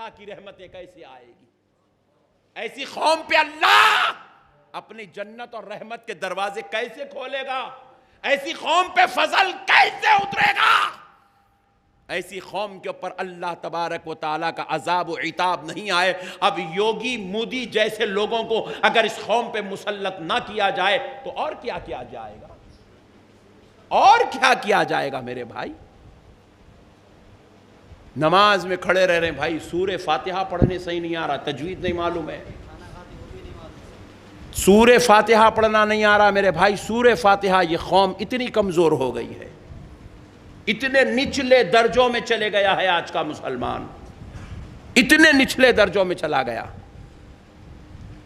اللہ کی رحمتیں کیسے آئے گی؟ ایسی قوم پہ اللہ اپنی جنت اور رحمت کے دروازے کیسے کھولے گا؟ ایسی قوم پہ فضل کیسے اترے گا؟ ایسی قوم کے اوپر اللہ تبارک و تعالیٰ کا عذاب و عتاب نہیں آئے۔ اب یوگی مودی جیسے لوگوں کو اگر اس قوم پہ مسلط نہ کیا جائے تو اور کیا کیا جائے گا؟ اور کیا کیا جائے گا میرے بھائی؟ نماز میں کھڑے رہ رہے ہیں بھائی، سورہ فاتحہ پڑھنے صحیح نہیں آ رہا، تجوید نہیں معلوم ہے، سورہ فاتحہ پڑھنا نہیں آ رہا میرے بھائی، سورہ فاتحہ۔ یہ قوم اتنی کمزور ہو گئی ہے، اتنے نچلے درجوں میں چلے گیا ہے آج کا مسلمان، اتنے نچلے درجوں میں چلا گیا۔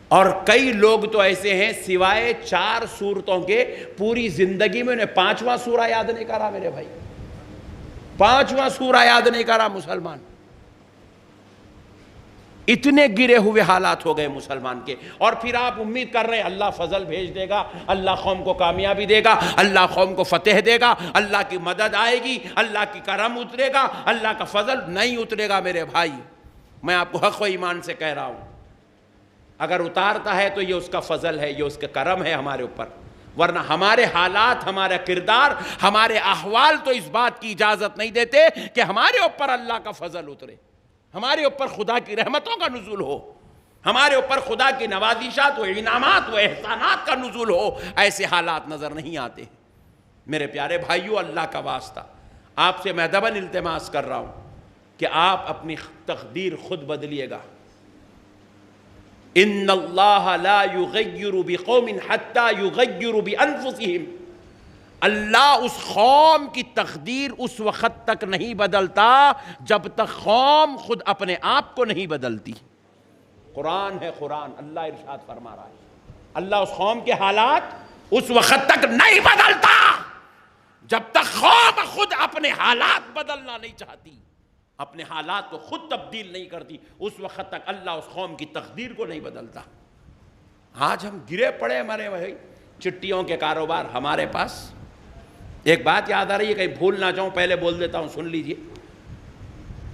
اور کئی لوگ تو ایسے ہیں سوائے 4 سورتوں کے پوری زندگی میں انہیں 5واں سورہ یاد نہیں کرا میرے بھائی، 5واں سورہ یاد نہیں کرا مسلمان۔ اتنے گرے ہوئے حالات ہو گئے مسلمان کے، اور پھر آپ امید کر رہے ہیں اللہ فضل بھیج دے گا، اللہ قوم کو کامیابی دے گا، اللہ قوم کو فتح دے گا، اللہ کی مدد آئے گی، اللہ کی کرم اترے گا، اللہ کا فضل نہیں اترے گا میرے بھائی۔ میں آپ کو حق و ایمان سے کہہ رہا ہوں، اگر اتارتا ہے تو یہ اس کا فضل ہے، یہ اس کا کرم ہے ہمارے اوپر، ورنہ ہمارے حالات، ہمارا کردار، ہمارے احوال تو اس بات کی اجازت نہیں دیتے کہ ہمارے اوپر اللہ کا فضل اترے، ہمارے اوپر خدا کی رحمتوں کا نزول ہو، ہمارے اوپر خدا کی نوازشات و انعامات و احسانات کا نزول ہو۔ ایسے حالات نظر نہیں آتے۔ میرے پیارے بھائیو، اللہ کا واسطہ آپ سے میں ادباً التماس کر رہا ہوں کہ آپ اپنی تقدیر خود بدلیے گا۔ ان اللہ لا یغیر بقوم حتی یغیروا بانفسہم، اللہ اس قوم کی تقدیر اس وقت تک نہیں بدلتا جب تک قوم خود اپنے آپ کو نہیں بدلتی۔ قرآن ہے، قرآن، اللہ ارشاد فرما رہا ہے، اللہ اس قوم کے حالات اس وقت تک نہیں بدلتا جب تک قوم خود اپنے حالات بدلنا نہیں چاہتی، اپنے حالات کو خود تبدیل نہیں کرتی، اس وقت تک اللہ اس قوم کی تقدیر کو نہیں بدلتا۔ آج ہم گرے پڑے مرے بھائی، چٹیوں کے کاروبار ہمارے پاس۔ ایک بات یاد آ رہی ہے، کہیں بھول نہ جاؤں، پہلے بول دیتا ہوں، سن لیجئے۔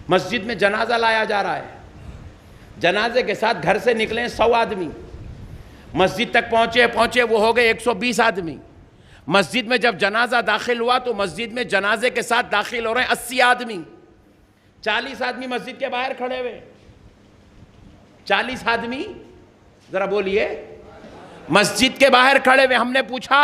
مسجد میں جنازہ لایا جا رہا ہے، جنازے کے ساتھ گھر سے نکلے 100 آدمی، مسجد تک پہنچے وہ ہو گئے 120 آدمی۔ مسجد میں جب جنازہ داخل ہوا تو مسجد میں جنازے کے ساتھ داخل ہو رہے ہیں 80 آدمی، 40 آدمی مسجد کے باہر کھڑے ہوئے، 40 آدمی، ذرا بولیے، مسجد کے باہر کھڑے ہوئے۔ ہم نے پوچھا،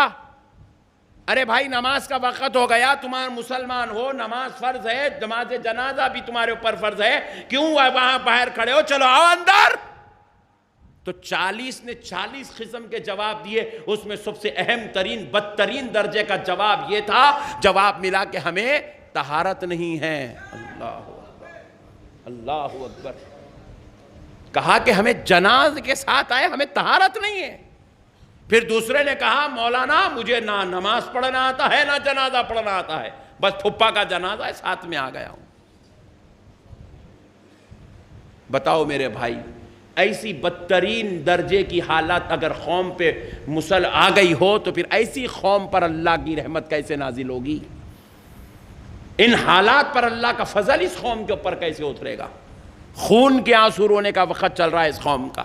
ارے بھائی نماز کا وقت ہو گیا، تمہارے مسلمان ہو، نماز فرض ہے، نماز جنازہ بھی تمہارے اوپر فرض ہے، کیوں وہاں باہر کھڑے ہو، چلو آؤ اندر۔ تو 40 نے 40 قسم کے جواب دیے، اس میں سب سے اہم ترین بدترین درجے کا جواب یہ تھا، جواب ملا کہ ہمیں طہارت نہیں ہے۔ اللہ اکبر، اللہ اکبر۔ کہا کہ ہمیں جنازے کے ساتھ آئے، ہمیں طہارت نہیں ہے۔ پھر دوسرے نے کہا، مولانا مجھے نہ نماز پڑھنا آتا ہے نہ جنازہ پڑھنا آتا ہے، بس پھپھا کا جنازہ ہے، ساتھ میں آ گیا ہوں۔ بتاؤ میرے بھائی، ایسی بدترین درجے کی حالت اگر قوم پہ آ گئی ہو تو پھر ایسی قوم پر اللہ کی رحمت کیسے نازل ہوگی؟ ان حالات پر اللہ کا فضل اس قوم کے اوپر کیسے اترے گا؟ خون کے آنسو رونے کا وقت چل رہا ہے اس قوم کا۔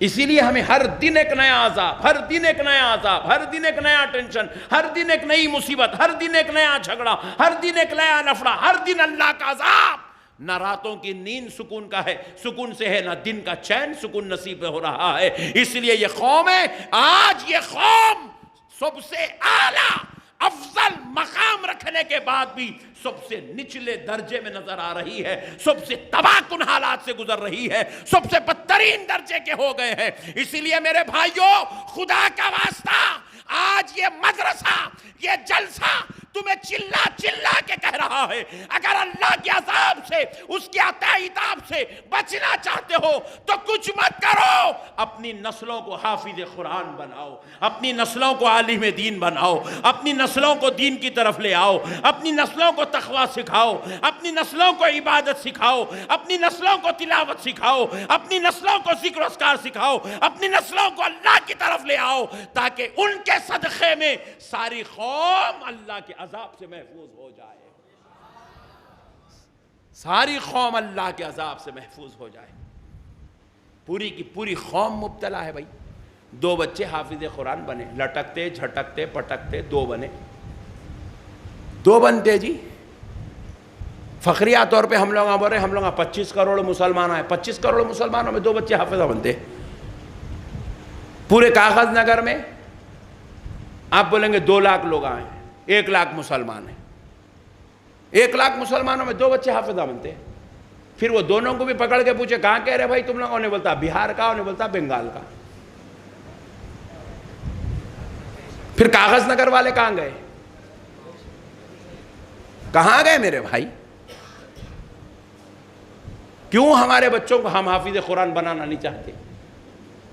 اسی لیے ہمیں ہر دن ایک نیا عذاب، ہر دن ایک نیا عذاب، ہر دن ایک نیا ٹینشن، ہر دن ایک نئی مصیبت، ہر دن ایک نیا جھگڑا، ہر دن ایک نیا لفڑا، ہر دن اللہ کا عذاب۔ نہ راتوں کی نیند سکون کا ہے، سکون سے ہے، نہ دن کا چین سکون نصیب ہو رہا ہے۔ اس لیے یہ قوم ہے، آج یہ قوم سب سے اعلیٰ افضل مقام رکھنے کے بعد بھی سب سے نچلے درجے میں نظر آ رہی ہے، سب سے تباہ کن حالات سے گزر رہی ہے، سب سے بدترین درجے کے ہو گئے ہیں۔ اسی لیے میرے بھائیوں، خدا کا واسطہ، آج یہ مدرسہ، یہ جلسہ تمہیں چلا چلا کے کہہ رہا ہے، اگر اللہ کے عذاب سے، اس کے عتاب سے بچنا چاہتے ہو تو کچھ مت کرو، اپنی نسلوں کو حافظ قرآن بناؤ، اپنی نسلوں کو عالم دین بناؤ، اپنی نسلوں کو دین کی طرف لے آؤ، اپنی نسلوں کو تقویٰ سکھاؤ، اپنی نسلوں کو عبادت سکھاؤ، اپنی نسلوں کو تلاوت سکھاؤ، اپنی نسلوں کو ذکر و اذکار سکھاؤ، اپنی نسلوں کو اللہ کی طرف لے آؤ، تاکہ ان کے صدقے میں ساری قوم اللہ کے عذاب سے محفوظ ہو جائے۔ ساری قوم اللہ کے عذاب سے محفوظ ہو جائے. پوری کی پوری قوم مبتلا ہے بھائی. 2 بچے حافظ قرآن بنے, لٹکتے جھٹکتے پٹکتے 2 بنے, 2 بنتے جی. فخریہ طور پہ ہم لوگ بول رہے ہیں ہم لوگ 25 کروڑ مسلمان ہیں, 25 کروڑ مسلمانوں میں 2 بچے حافظہ بنتے. پورے کاغذ نگر میں آپ بولیں گے 2 لاکھ لوگ آئے, 1 لاکھ مسلمان ہیں, 1 لاکھ مسلمانوں میں 2 بچے حافظہ بنتے. پھر وہ دونوں کو بھی پکڑ کے پوچھے کہاں کہہ رہے بھائی تم لوگ؟ انہیں بولتا بہار کا, انہیں بولتا بنگال کا. پھر کاغذ نگر والے کہاں گئے؟ کہاں گئے میرے بھائی؟ کیوں ہمارے بچوں کو ہم حافظ قرآن بنانا نہیں چاہتے؟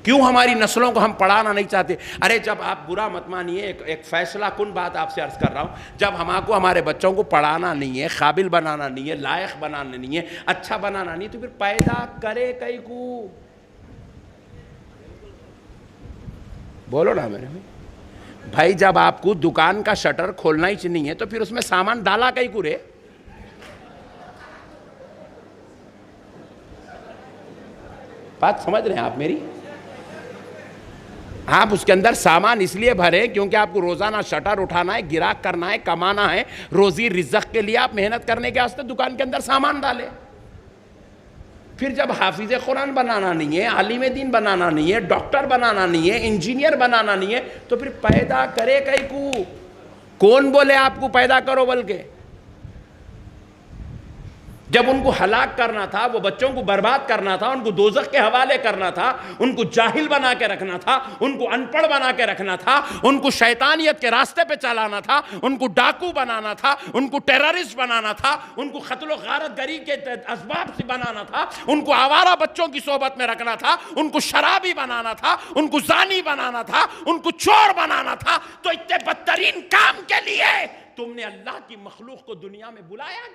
کیوں ہماری نسلوں کو ہم پڑھانا نہیں چاہتے؟ ارے جب آپ برا مت مانیے, ایک فیصلہ کن بات آپ سے عرض کر رہا ہوں, جب ہمارے بچوں کو پڑھانا نہیں ہے, قابل بنانا نہیں ہے, لائق بنانا نہیں ہے, اچھا بنانا نہیں, تو پھر پیدا کرے کئی کو. بولو نا میرے بھائی, جب آپ کو دکان کا شٹر کھولنا ہی نہیں ہے تو پھر اس میں سامان ڈالا کئی کو رے؟ بات سمجھ رہے ہیں آپ میری؟ آپ اس کے اندر سامان اس لیے بھرے کیونکہ آپ کو روزانہ شٹر اٹھانا ہے, گراہک کرنا ہے, کمانا ہے, روزی رزق کے لیے آپ محنت کرنے کے واسطے دکان کے اندر سامان ڈالے. پھر جب حافظ قرآن بنانا نہیں ہے, عالم دین بنانا نہیں ہے, ڈاکٹر بنانا نہیں ہے, انجینئر بنانا نہیں ہے, تو پھر پیدا کرے کئی کو. کون بولے آپ کو پیدا کرو؟ بلکہ جب ان کو ہلاک کرنا تھا, وہ بچوں کو برباد کرنا تھا, ان کو دوزخ کے حوالے کرنا تھا, ان کو جاہل بنا کے رکھنا تھا, ان کو ان پڑھ بنا کے رکھنا تھا, ان کو شیطانیت کے راستے پہ چلانا تھا, ان کو ڈاکو بنانا تھا, ان کو ٹیررسٹ بنانا تھا, ان کو قتل و غارت گری کے اسباب سے بنانا تھا, ان کو آوارہ بچوں کی صحبت میں رکھنا تھا, ان کو شرابی بنانا تھا, ان کو زانی بنانا تھا, ان کو چور بنانا تھا, تو اتنے بدترین کام کے لیے تم نے اللہ کی مخلوق کو دنیا میں بلایا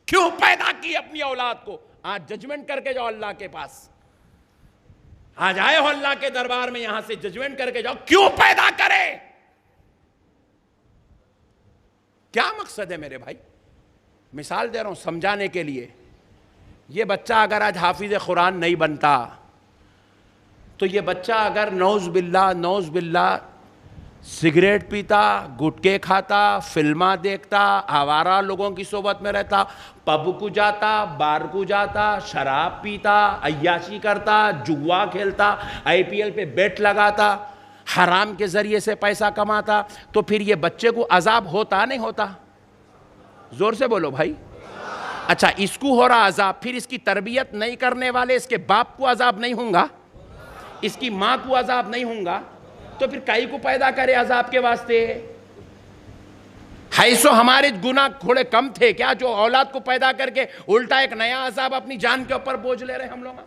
کیوں پیدا کی اپنی اولاد کو؟ آج ججمنٹ کر کے جاؤ اللہ کے پاس, آج آئے ہو اللہ کے دربار میں, یہاں سے ججمنٹ کر کے جاؤ کیوں پیدا کرے؟ کیا مقصد ہے میرے بھائی؟ مثال دے رہا ہوں سمجھانے کے لیے. یہ بچہ اگر آج حافظ قرآن نہیں بنتا تو یہ بچہ اگر نعوذ باللہ سگریٹ پیتا, گٹکے کھاتا, فلمیں دیکھتا, آوارہ لوگوں کی صحبت میں رہتا, پب کو جاتا, بار کو جاتا, شراب پیتا, عیاشی کرتا, جوا کھیلتا, IPL پہ بیٹ لگاتا, حرام کے ذریعے سے پیسہ کماتا, تو پھر یہ بچے کو عذاب ہوتا نہیں ہوتا؟ زور سے بولو بھائی. اچھا, اس کو ہو رہا عذاب, پھر اس کی تربیت نہیں کرنے والے اس کے باپ کو عذاب نہیں ہوں گا؟ اس کی ماں کو عذاب نہیں ہوں گا؟ تو پھر کئی کو پیدا کرے عذاب کے واسطے؟ حیثو ہمارے گناہ تھوڑے کم تھے کیا جو اولاد کو پیدا کر کے الٹا ایک نیا عذاب اپنی جان کے اوپر بوجھ لے رہے ہم لوگ؟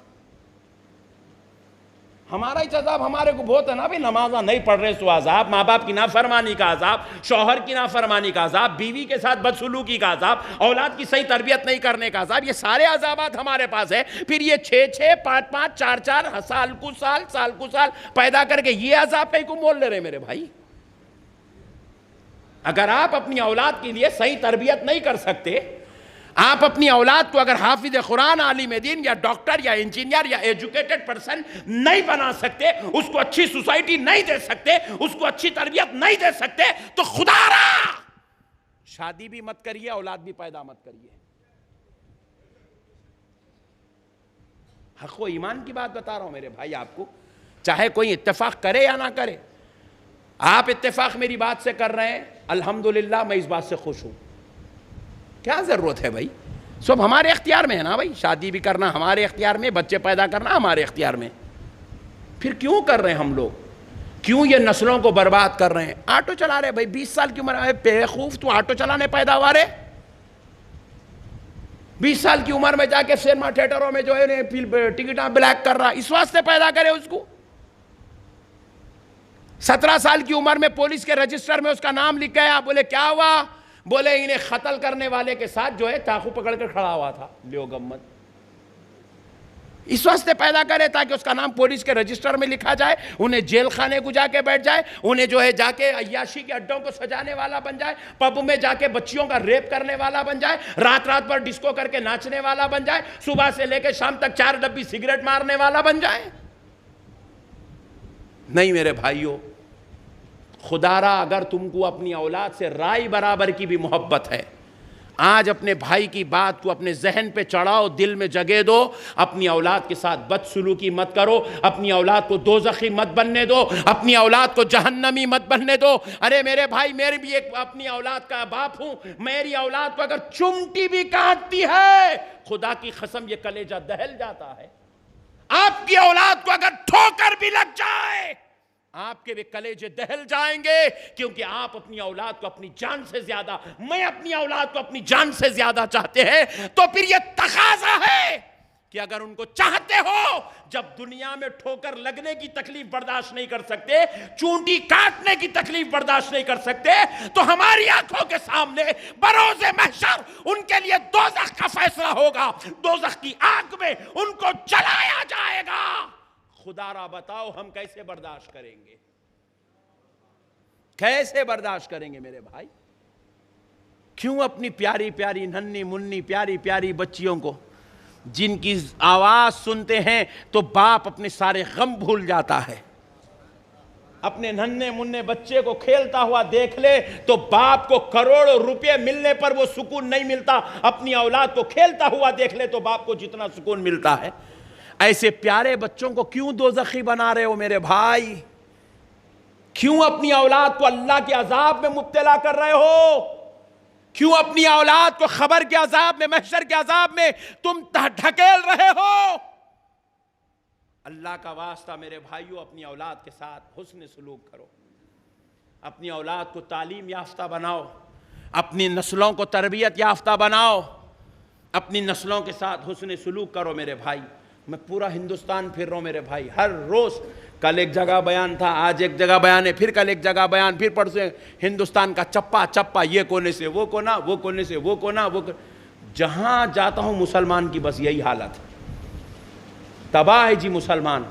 ہمارا ہی عذاب ہمارے کو بہت ہے نا بھائی. نمازہ نہیں پڑھ رہے سو عذاب, ماں باپ کی نافرمانی کا عذاب, شوہر کی نافرمانی کا عذاب, بیوی کے ساتھ بدسلوکی کا عذاب, اولاد کی صحیح تربیت نہیں کرنے کا عذاب. یہ سارے عذابات ہمارے پاس ہے. پھر یہ 6 5 4 سال کو سال پیدا کر کے یہ عذاب کہیں کو مول لے رہے میرے بھائی. اگر آپ اپنی اولاد کے لیے صحیح تربیت نہیں کر سکتے, آپ اپنی اولاد کو اگر حافظ قرآن, عالم دین یا ڈاکٹر یا انجینئر یا ایجوکیٹڈ پرسن نہیں بنا سکتے, اس کو اچھی سوسائٹی نہیں دے سکتے, اس کو اچھی تربیت نہیں دے سکتے, تو خدا را شادی بھی مت کریے, اولاد بھی پیدا مت کریے. حق و ایمان کی بات بتا رہا ہوں میرے بھائی آپ کو. چاہے کوئی اتفاق کرے یا نہ کرے, آپ اتفاق میری بات سے کر رہے ہیں, الحمدللہ میں اس بات سے خوش ہوں. کیا ضرورت ہے بھائی؟ سب ہمارے اختیار میں ہے نا بھائی. شادی بھی کرنا ہمارے اختیار میں, بچے پیدا کرنا ہمارے اختیار میں. پھر کیوں کر رہے ہیں ہم لوگ؟ کیوں یہ نسلوں کو برباد کر رہے ہیں؟ آٹو چلا رہے بھائی, 20 سال کی عمر میں بیوقوف تو آٹو چلانے پیدا ہوا رہے. 20 سال کی عمر میں جا کے سینما تھیٹروں میں جو ہے ٹکٹاں بلیک کر رہا, اس واسطے پیدا کرے اس کو. 17 سال کی عمر میں پولیس کے رجسٹر میں اس کا نام لکھ گیا. بولے کیا ہوا؟ بولے انہیں قتل کرنے والے کے ساتھ جو ہے چاقو پکڑ کر کھڑا ہوا تھا. لیو گمت اس واسطے پیدا کرے تاکہ اس کا نام پولیس کے رجسٹر میں لکھا جائے، انہیں جیل خانے کو جا کے بیٹھ جائے، انہیں جو ہے جا کے عیاشی کے اڈوں کو سجانے والا بن جائے، پب میں جا کے بچیوں کا ریپ کرنے والا بن جائے، رات رات پر ڈسکو کر کے ناچنے والا بن جائے، صبح سے لے کے شام تک 4 ڈبی سگریٹ مارنے والا بن جائے؟ نہیں میرے بھائیوں، خدا را اگر تم کو اپنی اولاد سے رائے برابر کی بھی محبت ہے، آج اپنے بھائی کی بات کو اپنے ذہن پہ چڑھاؤ، دل میں جگہ دو، اپنی اولاد کے ساتھ بدسلوکی مت کرو، اپنی اولاد کو دوزخی مت بننے دو، اپنی اولاد کو جہنمی مت بننے دو۔ ارے میرے بھائی، میری بھی ایک اپنی اولاد کا باپ ہوں، میری اولاد کو اگر چمٹی بھی کاٹتی ہے، خدا کی قسم یہ کلیجہ دہل جاتا ہے۔ آپ کی اولاد کو اگر ٹھوکر بھی لگ جائے، آپ کے بھی کلیجے دہل جائیں گے، کیونکہ آپ اپنی اولاد کو اپنی جان سے زیادہ، میں اپنی اولاد کو اپنی جان سے زیادہ چاہتے ہیں۔ تو پھر یہ تقاضا ہے کہ اگر ان کو چاہتے ہو، جب دنیا میں ٹھوکر لگنے کی تکلیف برداشت نہیں کر سکتے، چونٹی کاٹنے کی تکلیف برداشت نہیں کر سکتے، تو ہماری آنکھوں کے سامنے بروز محشر ان کے لیے دوزخ کا فیصلہ ہوگا، دوزخ کی آگ میں ان کو جلایا جائے گا۔ خدا را بتاؤ ہم کیسے برداشت کریں گے؟ کیسے برداشت کریں گے میرے بھائی؟ کیوں اپنی پیاری پیاری ننھی منی پیاری پیاری بچیوں کو، جن کی آواز سنتے ہیں تو باپ اپنے سارے غم بھول جاتا ہے، اپنے ننھے مننے بچے کو کھیلتا ہوا دیکھ لے تو باپ کو کروڑوں روپے ملنے پر وہ سکون نہیں ملتا، اپنی اولاد کو کھیلتا ہوا دیکھ لے تو باپ کو جتنا سکون ملتا ہے۔ ایسے پیارے بچوں کو کیوں دوزخی بنا رہے ہو میرے بھائی؟ کیوں اپنی اولاد کو اللہ کے عذاب میں مبتلا کر رہے ہو؟ کیوں اپنی اولاد کو خبر کے عذاب میں، محشر کے عذاب میں تم ڈھکیل رہے ہو؟ اللہ کا واسطہ میرے بھائیوں، اپنی اولاد کے ساتھ حسن سلوک کرو، اپنی اولاد کو تعلیم یافتہ بناؤ، اپنی نسلوں کو تربیت یافتہ بناؤ، اپنی نسلوں کے ساتھ حسن سلوک کرو میرے بھائی۔ میں پورا ہندوستان پھر رہا ہوں میرے بھائی، ہر روز، کل ایک جگہ بیان تھا، آج ایک جگہ بیان ہے، پھر کل ایک جگہ بیان، پھر پرسوں ہندوستان کا چپا چپا، یہ کونے سے وہ کونا، وہ کونے سے وہ کونا، جہاں جاتا ہوں مسلمان کی بس یہی حالت ہے، تباہ ہے جی مسلمان۔